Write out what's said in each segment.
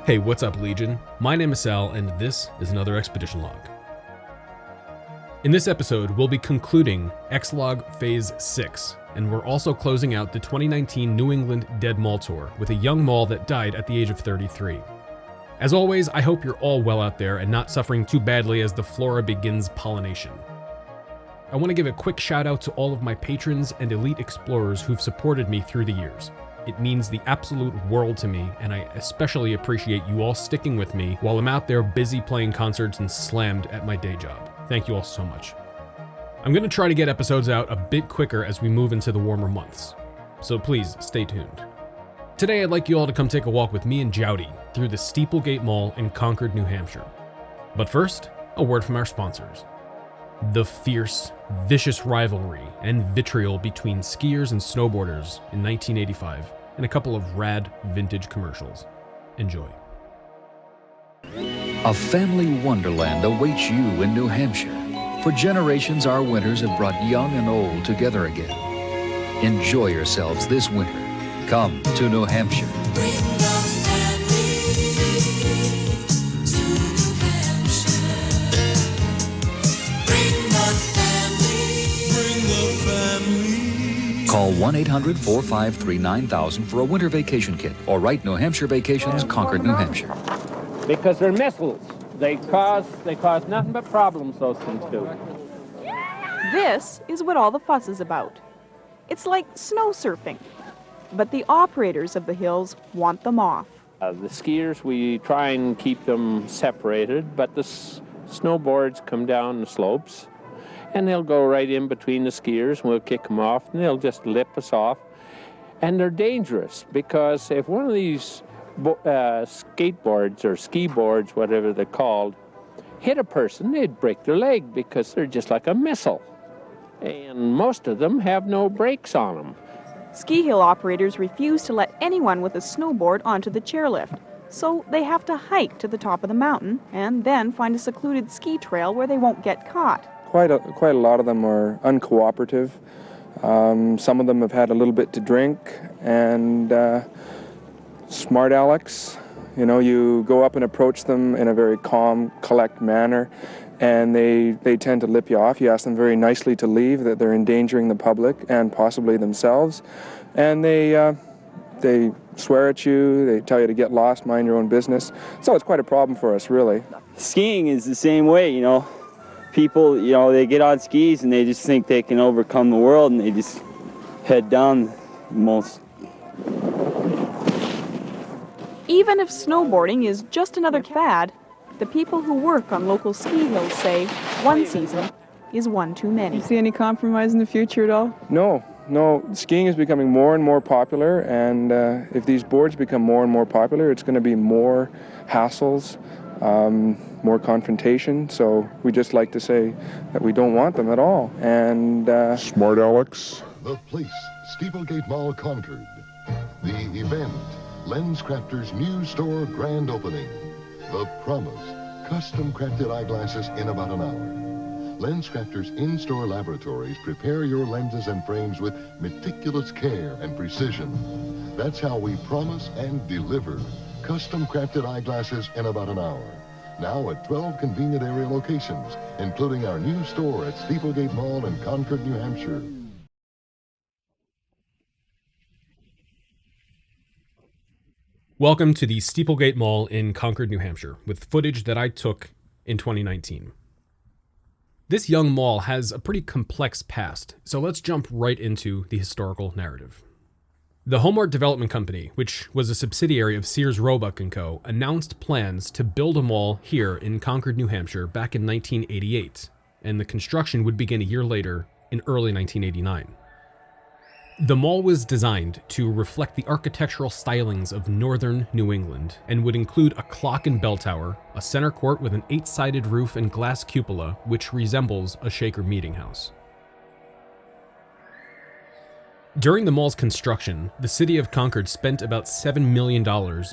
Hey, what's up, Legion? My name is Sal, and this is another Expedition Log. In this episode, we'll be concluding ExLog Phase VI, and we're also closing out the 2019 New England Dead Mall Tour with a young mall that died at the age of 33. As always, I hope you're all well out there and not suffering too badly as the flora begins pollination. I want to give a quick shout out to all of my patrons and elite explorers who've supported me through the years. It means the absolute world to me, and I especially appreciate you all sticking with me while I'm out there busy playing concerts and slammed at my day job. Thank you all so much. I'm going to try to get episodes out a bit quicker as we move into the warmer months, so please stay tuned. Today I'd like you all to come take a walk with me and Jowdy through the Steeplegate Mall in Concord, New Hampshire. But first, a word from our sponsors. The fierce, vicious rivalry and vitriol between skiers and snowboarders in 1985, and a couple of rad vintage commercials. Enjoy. A family wonderland awaits you in New Hampshire. For generations, our winters have brought young and old together again. Enjoy yourselves this winter. Come to New Hampshire. Call 1-800-453-9000 for a winter vacation kit, or write New Hampshire Vacations, Concord, New Hampshire. Because they're missiles. They cause nothing but problems, those things do. This is what all the fuss is about. It's like snow surfing, but the operators of the hills want them off. The skiers, we try and keep them separated, but the snowboards come down the slopes, and they'll go right in between the skiers, and we'll kick them off, and they'll just lip us off. And they're dangerous, because if one of these skateboards or ski boards, whatever they're called, hit a person, they'd break their leg, because they're just like a missile. And most of them have no brakes on them. Ski hill operators refuse to let anyone with a snowboard onto the chairlift, so they have to hike to the top of the mountain and then find a secluded ski trail where they won't get caught. Quite a lot of them are uncooperative. Some of them have had a little bit to drink, and smart alecks. You know, you go up and approach them in a very calm, collect manner, and they tend to lip you off. You ask them very nicely to leave, that they're endangering the public and possibly themselves, and they swear at you, they tell you to get lost, mind your own business. So it's quite a problem for us, really. Skiing is the same way, you know. People, you know, they get on skis and they just think they can overcome the world, and they just head down most. Even if snowboarding is just another fad, the people who work on local ski hills say one season is one too many. Do you see any compromise in the future at all? No. Skiing is becoming more and more popular, and if these boards become more and more popular, it's going to be more hassles, more confrontation. So we just like to say that we don't want them at all. And Smart Alex. The place, Steeplegate Mall, Concord. The event, LensCrafters' new store grand opening. The promise, custom crafted eyeglasses in about an hour. LensCrafters in-store laboratories prepare your lenses and frames with meticulous care and precision. That's how we promise and deliver custom crafted eyeglasses in about an hour. Now at 12 convenient area locations, including our new store at Steeplegate Mall in Concord, New Hampshire. Welcome to the Steeplegate Mall in Concord, New Hampshire, with footage that I took in 2019. This young mall has a pretty complex past, so let's jump right into the historical narrative. The Homart Development Company, which was a subsidiary of Sears Roebuck & Co., announced plans to build a mall here in Concord, New Hampshire back in 1988, and the construction would begin a year later in early 1989. The mall was designed to reflect the architectural stylings of northern New England and would include a clock and bell tower, a center court with an 8-sided roof and glass cupola which resembles a Shaker meeting house. During the mall's construction, the city of Concord spent about $7 million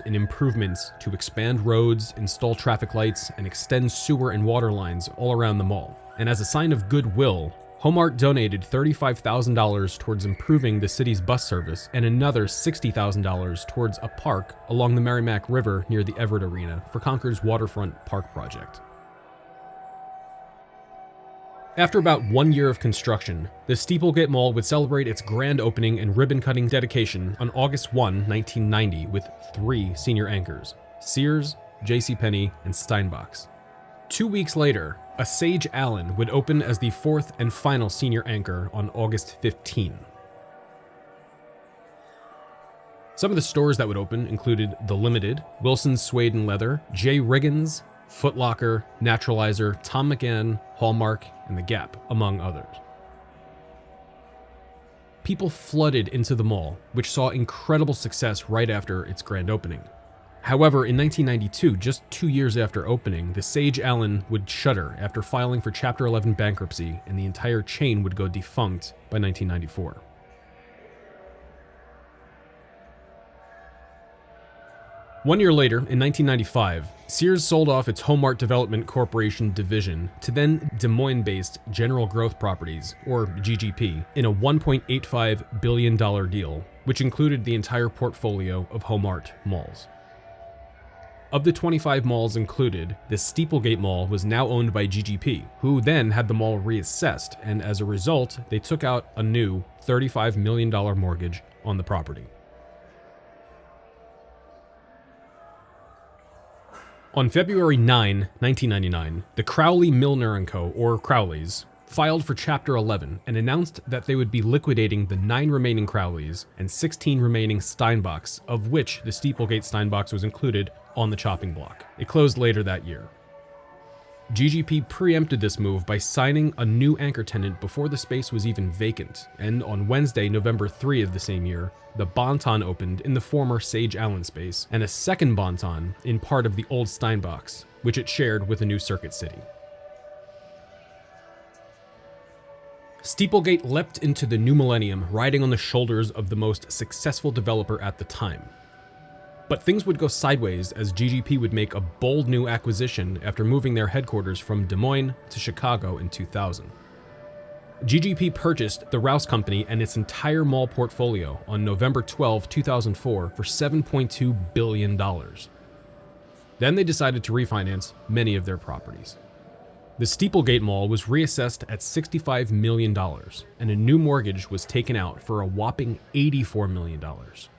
in improvements to expand roads, install traffic lights, and extend sewer and water lines all around the mall. And as a sign of goodwill, Homart donated $35,000 towards improving the city's bus service and another $60,000 towards a park along the Merrimack River near the Everett Arena for Concord's waterfront park project. After about 1 year of construction, the Steeplegate Mall would celebrate its grand opening and ribbon-cutting dedication on August 1, 1990 with 3 senior anchors, Sears, JCPenney, and Steinbach's. 2 weeks later, a Sage Allen would open as the 4th and final senior anchor on August 15. Some of the stores that would open included The Limited, Wilson's Suede and Leather, J. Riggins, Foot Locker, Naturalizer, Tom McAn, Hallmark, and The Gap, among others. People flooded into the mall, which saw incredible success right after its grand opening. However, in 1992, just 2 years after opening, the Sage Allen would shutter after filing for Chapter 11 bankruptcy, and the entire chain would go defunct by 1994. One year later, in 1995, Sears sold off its Homart Development Corporation division to then Des Moines-based General Growth Properties, or GGP, in a $1.85 billion deal, which included the entire portfolio of Homart malls. Of the 25 malls included, the Steeplegate Mall was now owned by GGP, who then had the mall reassessed, and as a result, they took out a new $35 million mortgage on the property. On February 9, 1999, the Crowley Milner & Co., or Crowleys, filed for Chapter 11 and announced that they would be liquidating the 9 remaining Crowleys and 16 remaining Steinbachs, of which the Steeplegate Steinbachs was included on the chopping block. It closed later that year. GGP preempted this move by signing a new anchor tenant before the space was even vacant, and on Wednesday, November 3 of the same year, the Bon-Ton opened in the former Sage Allen space, and a second Bon-Ton in part of the old Steinbachs, which it shared with a new Circuit City. Steeplegate leapt into the new millennium riding on the shoulders of the most successful developer at the time. But things would go sideways as GGP would make a bold new acquisition after moving their headquarters from Des Moines to Chicago in 2000. GGP purchased the Rouse Company and its entire mall portfolio on November 12, 2004 for $7.2 billion. Then they decided to refinance many of their properties. The Steeplegate Mall was reassessed at $65 million, and a new mortgage was taken out for a whopping $84 million,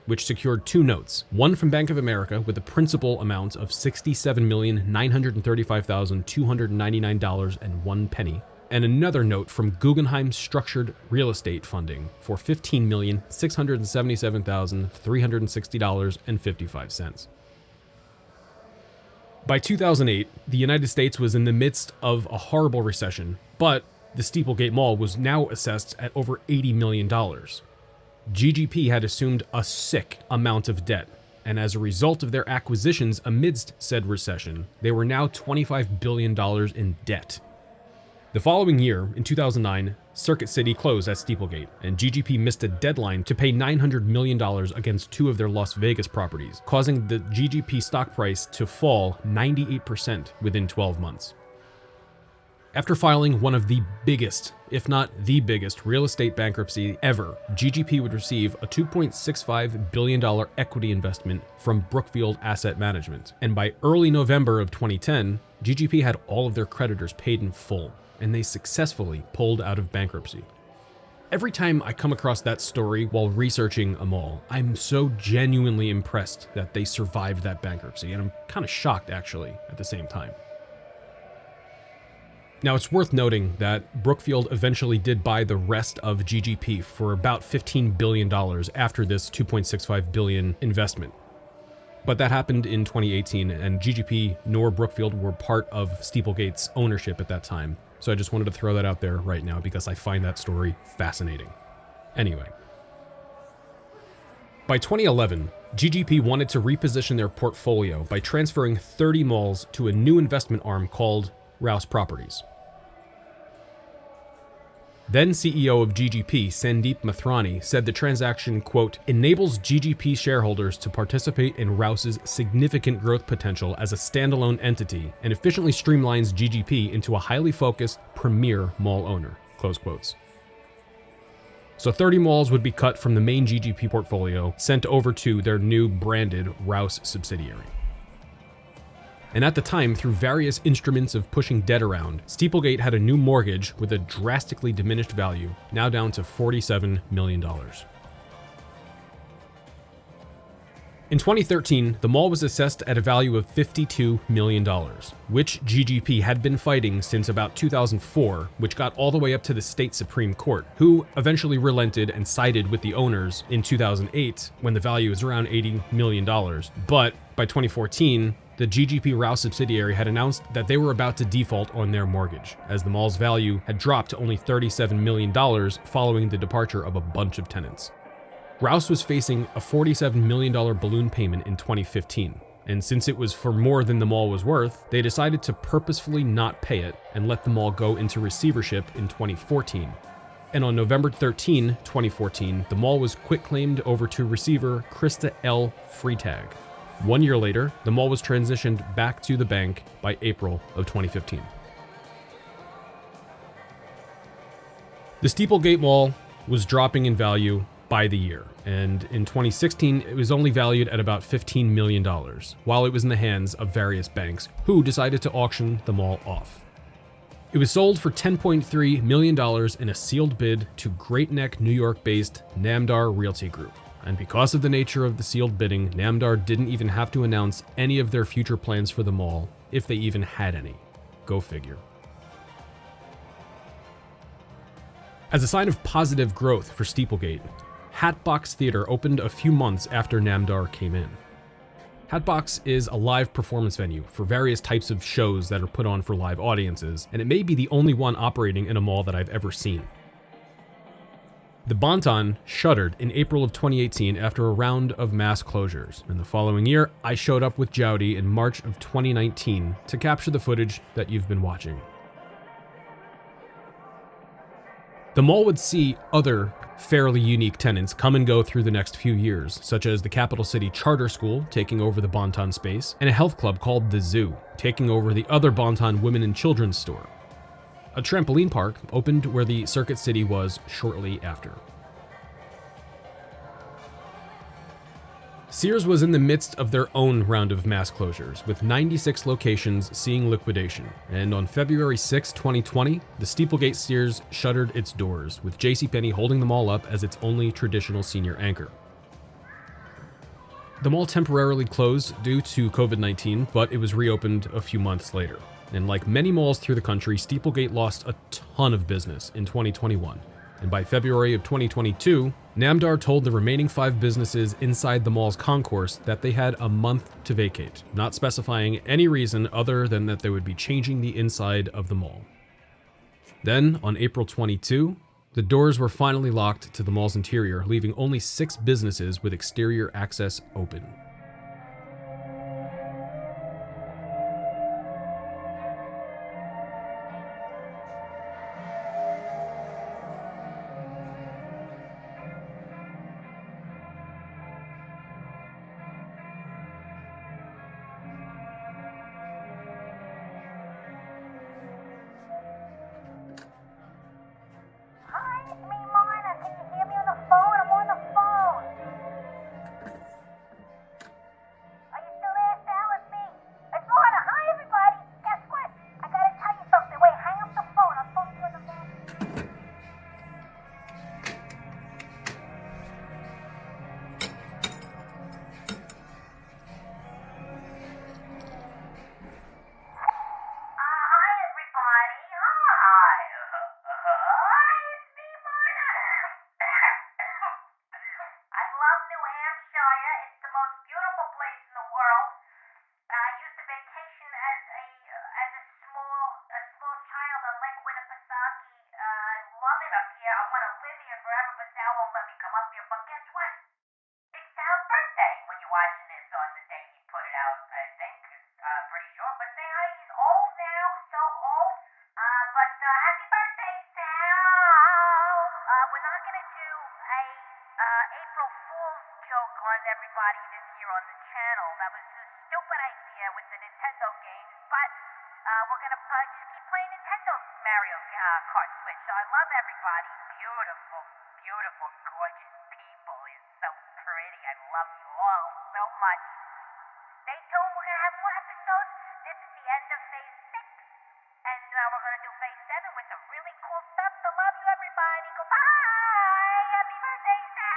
which secured 2 notes, one from Bank of America with a principal amount of $67,935,299.01, and another note from Guggenheim Structured Real Estate Funding for $15,677,360.55. By 2008, the United States was in the midst of a horrible recession, but the Steeplegate Mall was now assessed at over $80 million. GGP had assumed a sick amount of debt, and as a result of their acquisitions amidst said recession, they were now $25 billion in debt. The following year, in 2009, Circuit City closed at Steeplegate, and GGP missed a deadline to pay $900 million against 2 of their Las Vegas properties, causing the GGP stock price to fall 98% within 12 months. After filing one of the biggest, if not the biggest, real estate bankruptcy ever, GGP would receive a $2.65 billion equity investment from Brookfield Asset Management, and by early November of 2010, GGP had all of their creditors paid in full, and they successfully pulled out of bankruptcy. Every time I come across that story while researching a mall, I'm so genuinely impressed that they survived that bankruptcy, and I'm kind of shocked actually at the same time. Now, it's worth noting that Brookfield eventually did buy the rest of GGP for about $15 billion after this $2.65 billion investment. But that happened in 2018, and GGP nor Brookfield were part of Steeplegate's ownership at that time. So I just wanted to throw that out there right now because I find that story fascinating. Anyway. By 2011, GGP wanted to reposition their portfolio by transferring 30 malls to a new investment arm called Rouse Properties. Then CEO of GGP, Sandeep Mathrani, said the transaction, quote, enables GGP shareholders to participate in Rouse's significant growth potential as a standalone entity and efficiently streamlines GGP into a highly focused premier mall owner, close quotes. So 30 malls would be cut from the main GGP portfolio, sent over to their new branded Rouse subsidiary. And at the time, through various instruments of pushing debt around, Steeplegate had a new mortgage with a drastically diminished value, now down to $47 million. In 2013, the mall was assessed at a value of $52 million, which GGP had been fighting since about 2004, which got all the way up to the state Supreme Court, who eventually relented and sided with the owners in 2008 when the value was around $80 million. But by 2014, the GGP Rouse subsidiary had announced that they were about to default on their mortgage, as the mall's value had dropped to only $37 million following the departure of a bunch of tenants. Rouse was facing a $47 million balloon payment in 2015, and since it was for more than the mall was worth, they decided to purposefully not pay it and let the mall go into receivership in 2014. And on November 13, 2014, the mall was quitclaimed over to receiver Krista L. Freitag. 1 year later, the mall was transitioned back to the bank by April of 2015. The Steeplegate Mall was dropping in value by the year, and in 2016, it was only valued at about $15 million, while it was in the hands of various banks, who decided to auction the mall off. It was sold for $10.3 million in a sealed bid to Great Neck, New York-based Namdar Realty Group. And because of the nature of the sealed bidding, Namdar didn't even have to announce any of their future plans for the mall, if they even had any. Go figure. As a sign of positive growth for Steeplegate, Hatbox Theater opened a few months after Namdar came in. Hatbox is a live performance venue for various types of shows that are put on for live audiences, and it may be the only one operating in a mall that I've ever seen. The Bonton shuttered in April of 2018 after a round of mass closures, and the following year, I showed up with Jowdy in March of 2019 to capture the footage that you've been watching. The mall would see other fairly unique tenants come and go through the next few years, such as the Capital City Charter School taking over the Bonton space, and a health club called The Zoo taking over the other Bonton Women and Children's store. A trampoline park opened where the Circuit City was shortly after. Sears was in the midst of their own round of mass closures, with 96 locations seeing liquidation, and on February 6, 2020, the Steeplegate Sears shuttered its doors, with JCPenney holding them all up as its only traditional senior anchor. The mall temporarily closed due to COVID-19, but it was reopened a few months later. And like many malls through the country, Steeplegate lost a ton of business in 2021. And by February of 2022, Namdar told the remaining 5 businesses inside the mall's concourse that they had a month to vacate, not specifying any reason other than that they would be changing the inside of the mall. Then, on April 22, the doors were finally locked to the mall's interior, leaving only 6 businesses with exterior access open. love New Hampshire. It's the most beautiful place in the world. I used to vacation as a small child on Lake Winnipesaukee. I love it up here. I want to live here forever, but Sal won't let me come up here. But guess what? It's Sal's birthday when you're watching this on the day he put it out, I think. Pretty sure. But say hi, he's old now, so old. But happy birthday, Sal! We're not going to do a April Fool's joke on everybody this year on the channel. That was a stupid idea with the Nintendo games, but we're going to just keep playing Nintendo Mario Kart Switch. So I love everybody. Beautiful, beautiful, gorgeous people. It's so pretty. I love you all so much. Stay tuned. We're going to have more episodes. This is the end of Phase VI. And we're going to do Phase VII with some really cool stuff. So love you, everybody. Goodbye. Happy birthday, Sal.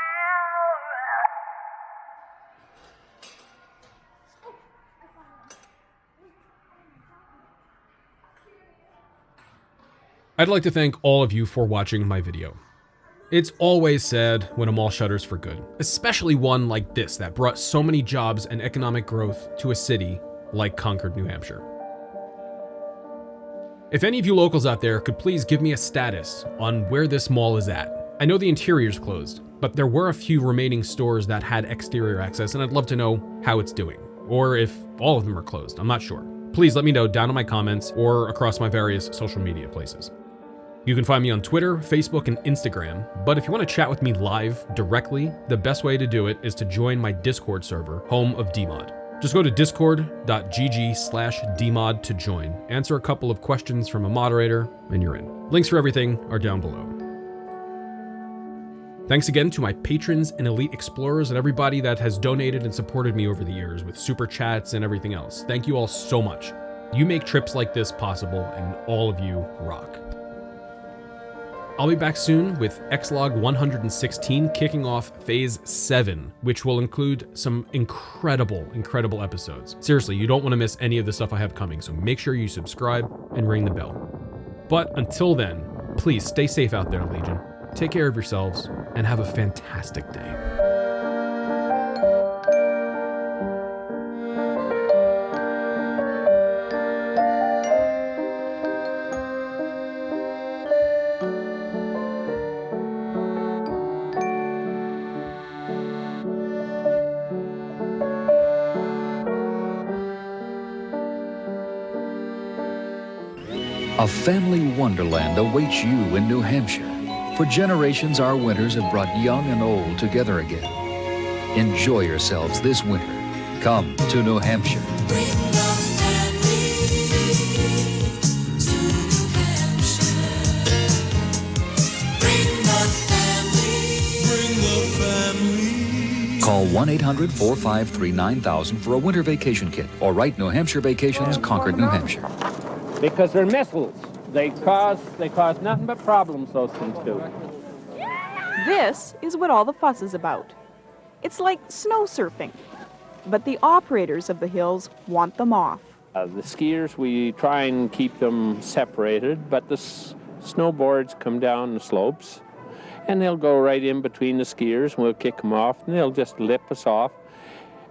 I'd like to thank all of you for watching my video. It's always sad when a mall shutters for good, especially one like this that brought so many jobs and economic growth to a city like Concord, New Hampshire. If any of you locals out there could please give me a status on where this mall is at. I know the interior's closed, but there were a few remaining stores that had exterior access, and I'd love to know how it's doing, or if all of them are closed. I'm not sure. Please let me know down in my comments or across my various social media places. You can find me on Twitter, Facebook, and Instagram, but if you want to chat with me live directly, the best way to do it is to join my Discord server, home of DMod. Just go to discord.gg/dmod to join, answer a couple of questions from a moderator, and you're in. Links for everything are down below. Thanks again to my patrons and elite explorers and everybody that has donated and supported me over the years with super chats and everything else. Thank you all so much. You make trips like this possible, and all of you rock. I'll be back soon with ExLog 116 kicking off Phase VII, which will include some incredible episodes. Seriously, you don't want to miss any of the stuff I have coming, so make sure you subscribe and ring the bell. But until then, please stay safe out there, Legion. Take care of yourselves and have a fantastic day. A family wonderland awaits you in New Hampshire. For generations, our winters have brought young and old together again. Enjoy yourselves this winter. Come to New Hampshire. Call 1-800-453-9000 for a winter vacation kit, or write New Hampshire Vacations, Concord, New Hampshire. Because they're missiles. They cause nothing but problems, those things do. This is what all the fuss is about. It's like snow surfing, but the operators of the hills want them off. The skiers, we try and keep them separated, but the snowboards come down the slopes, and they'll go right in between the skiers, and we'll kick them off, and they'll just lip us off.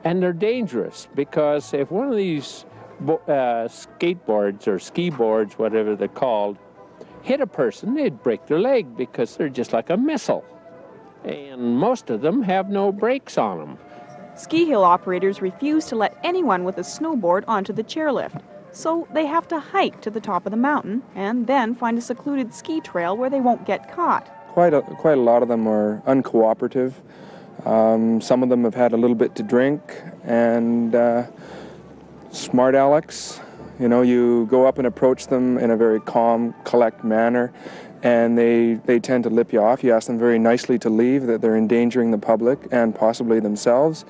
And they're dangerous, because if one of these skateboards or ski boards, whatever they're called, hit a person, they'd break their leg because they're just like a missile. And most of them have no brakes on them. Ski hill operators refuse to let anyone with a snowboard onto the chairlift, so they have to hike to the top of the mountain and then find a secluded ski trail where they won't get caught. Quite a lot of them are uncooperative. Some of them have had a little bit to drink, and smart Alex. You know, you go up and approach them in a very calm, collect manner, and they tend to lip you off. You ask them very nicely to leave, that they're endangering the public and possibly themselves,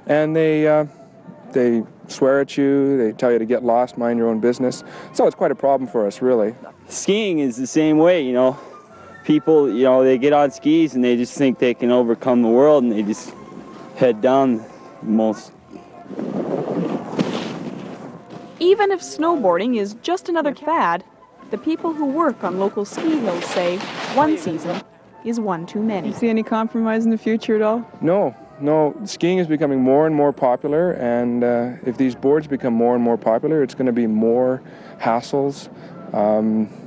and they swear at you, they tell you to get lost, mind your own business. So it's quite a problem for us, really. Skiing is the same way, you know. People, you know, they get on skis and they just think they can overcome the world, and they just head down most. Even if snowboarding is just another fad, the people who work on local ski hills say one season is one too many. You see any compromise in the future at all? No, No, skiing is becoming more and more popular, and if these boards become more and more popular, it's going to be more hassles,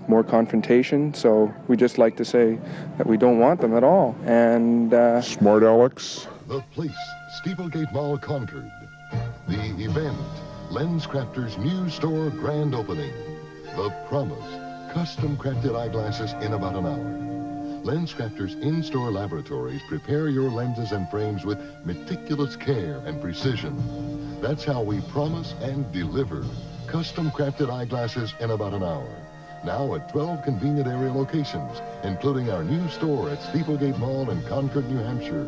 more confrontation. So we just like to say that we don't want them at all. And Smart Alex. The place, Steeplegate Mall, Concord. The event, LensCrafters' new store grand opening. The promise, custom crafted eyeglasses in about an hour. LensCrafters' in-store laboratories prepare your lenses and frames with meticulous care and precision. That's how we promise and deliver custom crafted eyeglasses in about an hour. Now at 12 convenient area locations, including our new store at Steeplegate Mall in Concord, New Hampshire.